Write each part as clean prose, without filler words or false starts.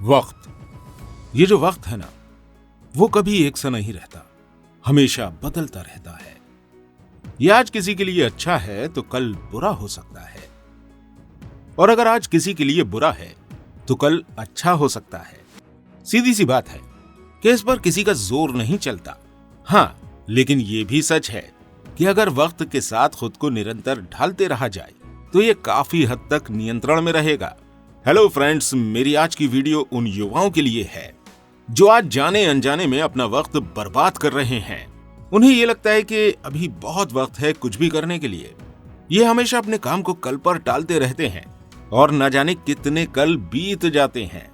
वक्त, ये जो वक्त है ना, वो कभी एक सा नहीं रहता, हमेशा बदलता रहता है। ये आज किसी के लिए अच्छा है तो कल बुरा हो सकता है, और अगर आज किसी के लिए बुरा है तो कल अच्छा हो सकता है। सीधी सी बात है कि इस पर किसी का जोर नहीं चलता। हाँ, लेकिन ये भी सच है कि अगर वक्त के साथ खुद को निरंतर ढालते रहा जाए तो ये काफी हद तक नियंत्रण में रहेगा। हेलो फ्रेंड्स, मेरी आज की वीडियो उन युवाओं के लिए है जो आज जाने अनजाने में अपना वक्त बर्बाद कर रहे हैं। उन्हें ये लगता है कि अभी बहुत वक्त है कुछ भी करने के लिए। ये हमेशा अपने काम को कल पर टालते रहते हैं और न जाने कितने कल बीत जाते हैं।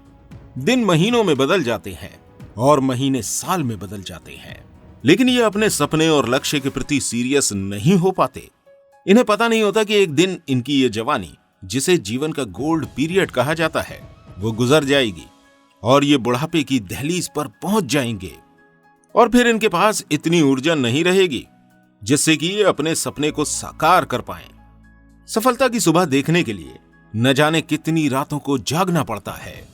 दिन महीनों में बदल जाते हैं और महीने साल में बदल जाते हैं, लेकिन ये अपने सपने और लक्ष्य के प्रति सीरियस नहीं हो पाते। इन्हें पता नहीं होता कि एक दिन इनकी ये जवानी, जिसे जीवन का गोल्ड पीरियड कहा जाता है, वो गुजर जाएगी और ये बुढ़ापे की दहलीज पर पहुंच जाएंगे। और फिर इनके पास इतनी ऊर्जा नहीं रहेगी जिससे कि ये अपने सपने को साकार कर पाएं। सफलता की सुबह देखने के लिए न जाने कितनी रातों को जागना पड़ता है,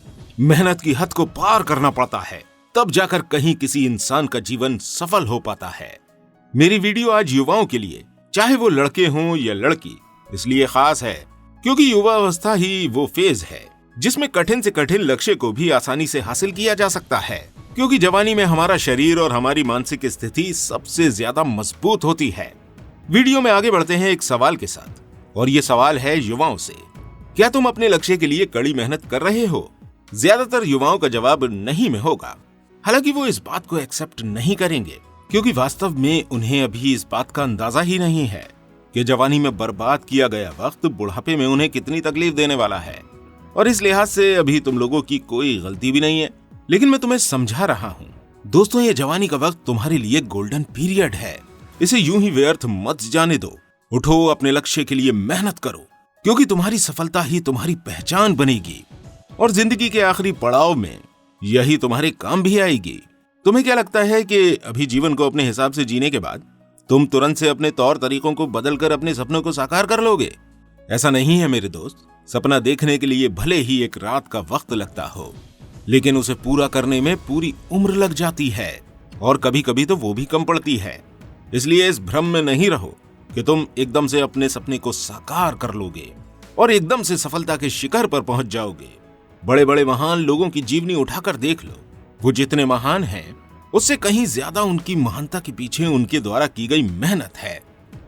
मेहनत की हद को पार करना पड़ता है, तब जाकर कहीं किसी इंसान का जीवन सफल हो पाता है। मेरी वीडियो आज युवाओं के लिए, चाहे वो लड़के हों या लड़की, इसलिए खास है क्योंकि युवावस्था ही वो फेज है जिसमें कठिन से कठिन लक्ष्य को भी आसानी से हासिल किया जा सकता है। क्योंकि जवानी में हमारा शरीर और हमारी मानसिक स्थिति सबसे ज्यादा मजबूत होती है। वीडियो में आगे बढ़ते हैं एक सवाल के साथ, और ये सवाल है युवाओं से, क्या तुम अपने लक्ष्य के लिए कड़ी मेहनत कर रहे हो? ज्यादातर युवाओं का जवाब नहीं में होगा। हालांकि वो इस बात को एक्सेप्ट नहीं करेंगे क्योंकि वास्तव में उन्हें अभी इस बात का अंदाजा ही नहीं है कि जवानी में बर्बाद किया गया वक्त बुढ़ापे में उन्हें कितनी तकलीफ देने वाला है। और इस लिहाज से अभी तुम लोगों की कोई गलती भी नहीं है, लेकिन मैं तुम्हें समझा रहा हूँ। दोस्तों, ये जवानी का वक्त तुम्हारे लिए गोल्डन पीरियड है। इसे यूं ही व्यर्थ मत जाने दो। उठो, अपने लक्ष्य के लिए मेहनत करो, क्योंकि तुम्हारी सफलता ही तुम्हारी पहचान बनेगी और जिंदगी के आखिरी पड़ाव में यही तुम्हारे काम भी आएगी। तुम्हें क्या लगता है कि अभी जीवन को अपने हिसाब से जीने के बाद तुम तुरंत से अपने तौर तरीकों को बदलकर अपने सपनों को साकार कर लोगे? ऐसा नहीं है मेरे दोस्त। सपना देखने के लिए भले ही एक रात का वक्त लगता हो, लेकिन उसे पूरा करने में पूरी उम्र लग जाती है, और कभी कभी तो वो भी कम पड़ती है। इसलिए इस भ्रम में नहीं रहो कि तुम एकदम से अपने सपने को साकार कर लोगे और एकदम से सफलता के शिखर पर पहुंच जाओगे। बड़े बड़े महान लोगों की जीवनी उठाकर देख लो। वो जितने महान हैं, उससे कहीं ज्यादा उनकी महानता के पीछे उनके द्वारा की गई मेहनत है।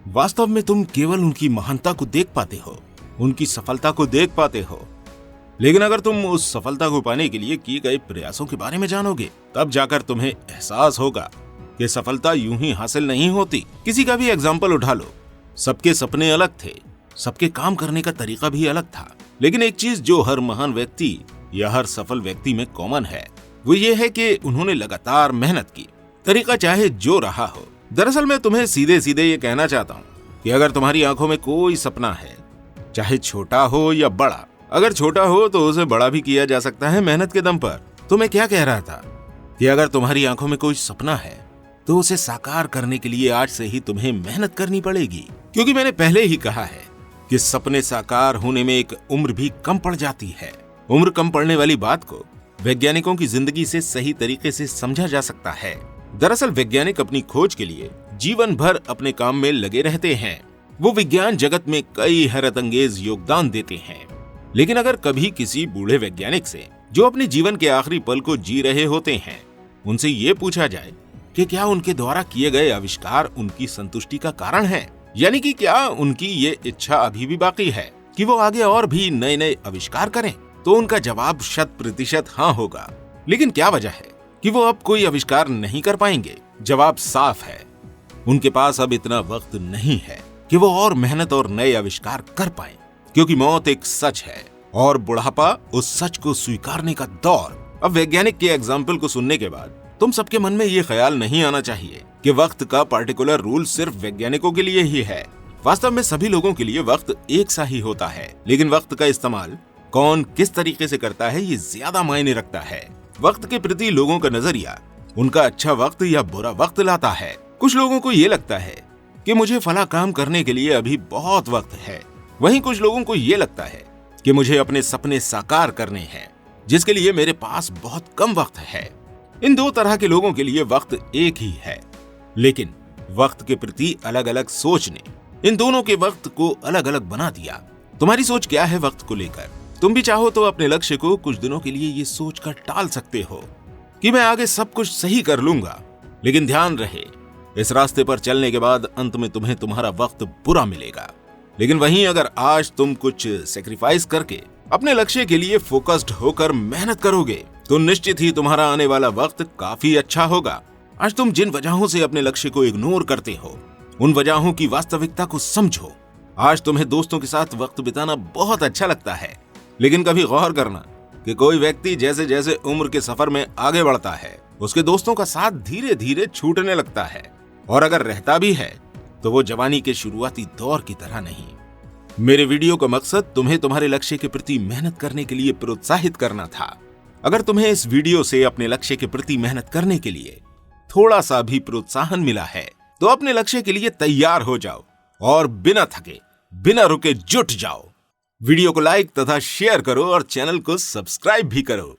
वास्तव में तुम केवल उनकी महानता को देख पाते हो, उनकी सफलता को देख पाते हो, लेकिन अगर तुम उस सफलता को पाने के लिए किए गए प्रयासों के बारे में जानोगे, तब जाकर तुम्हें एहसास होगा कि सफलता यूं ही हासिल नहीं होती। किसी का भी एग्जाम्पल उठा लो, सबके सपने अलग थे, सबके काम करने का तरीका भी अलग था, लेकिन एक चीज जो हर महान व्यक्ति या हर सफल व्यक्ति में कॉमन है, वो ये है कि उन्होंने लगातार मेहनत की, तरीका चाहे जो रहा हो। दरअसल मैं तुम्हें सीधे सीधे ये कहना चाहता हूँ कि अगर तुम्हारी आंखों में कोई सपना है, चाहे छोटा हो या बड़ा, अगर छोटा हो तो उसे बड़ा भी किया जा सकता है मेहनत के दम पर। तो मैं क्या कह रहा था कि अगर तुम्हारी आंखों में कोई सपना है तो उसे साकार करने के लिए आज से ही तुम्हें मेहनत करनी पड़ेगी। क्योंकि मैंने पहले ही कहा है कि सपने साकार होने में एक उम्र भी कम पड़ जाती है। उम्र कम पड़ने वाली बात को वैज्ञानिकों की जिंदगी से सही तरीके से समझा जा सकता है। दरअसल वैज्ञानिक अपनी खोज के लिए जीवन भर अपने काम में लगे रहते हैं। वो विज्ञान जगत में कई हैरतअंगेज योगदान देते हैं, लेकिन अगर कभी किसी बूढ़े वैज्ञानिक से, जो अपने जीवन के आखिरी पल को जी रहे होते हैं, उनसे ये पूछा जाए कि क्या उनके द्वारा किए गए आविष्कार उनकी संतुष्टि का कारण है, यानी कि क्या उनकी ये इच्छा अभी भी बाकी है कि वो आगे और भी नए नए आविष्कार करें, तो उनका जवाब 100% हाँ होगा। लेकिन क्या वजह है कि वो अब कोई आविष्कार नहीं कर पाएंगे? जवाब साफ है, उनके पास अब इतना वक्त नहीं है कि वो और मेहनत और नए आविष्कार कर पाएं, क्योंकि मौत एक सच है और बुढ़ापा उस सच को स्वीकारने का दौर। अब वैज्ञानिक के एग्जाम्पल को सुनने के बाद तुम सबके मन में ये ख्याल नहीं आना चाहिए कि वक्त का पार्टिकुलर रूल सिर्फ वैज्ञानिकों के लिए ही है। वास्तव में सभी लोगों के लिए वक्त एक सा ही होता है, लेकिन वक्त का इस्तेमाल कौन किस तरीके से करता है ये ज्यादा मायने रखता है। वक्त के प्रति लोगों का नजरिया उनका अच्छा वक्त या बुरा वक्त लाता है। कुछ लोगों को ये लगता है कि मुझे फला काम करने के लिए अभी बहुत वक्त है, वहीं कुछ लोगों को ये लगता है कि मुझे अपने सपने साकार करने हैं जिसके लिए मेरे पास बहुत कम वक्त है। इन दो तरह के लोगों के लिए वक्त एक ही है, लेकिन वक्त के प्रति अलग अलग सोच ने इन दोनों के वक्त को अलग अलग बना दिया। तुम्हारी सोच क्या है वक्त को लेकर? तुम भी चाहो तो अपने लक्ष्य को कुछ दिनों के लिए ये सोचकर टाल सकते हो कि मैं आगे सब कुछ सही कर लूंगा, लेकिन ध्यान रहे, इस रास्ते पर चलने के बाद अंत में तुम्हें तुम्हारा वक्त बुरा मिलेगा। लेकिन वहीं अगर आज तुम कुछ सेक्रीफाइस करके अपने लक्ष्य के लिए फोकस्ड होकर मेहनत करोगे तो निश्चित ही तुम्हारा आने वाला वक्त काफी अच्छा होगा। आज तुम जिन वजहों से अपने लक्ष्य को इग्नोर करते हो, उन वजहों की वास्तविकता को समझो। आज तुम्हें दोस्तों के साथ वक्त बिताना बहुत अच्छा लगता है, लेकिन कभी गौर करना कि कोई व्यक्ति जैसे जैसे उम्र के सफर में आगे बढ़ता है, उसके दोस्तों का साथ धीरे धीरे छूटने लगता है, और अगर रहता भी है तो वो जवानी के शुरुआती दौर की तरह नहीं। मेरे वीडियो का मकसद तुम्हें तुम्हारे लक्ष्य के प्रति मेहनत करने के लिए प्रोत्साहित करना था। अगर तुम्हें इस वीडियो से अपने लक्ष्य के प्रति मेहनत करने के लिए थोड़ा सा भी प्रोत्साहन मिला है तो अपने लक्ष्य के लिए तैयार हो जाओ और बिना थके, बिना रुके जुट जाओ। वीडियो को लाइक तथा शेयर करो और चैनल को सब्सक्राइब भी करो।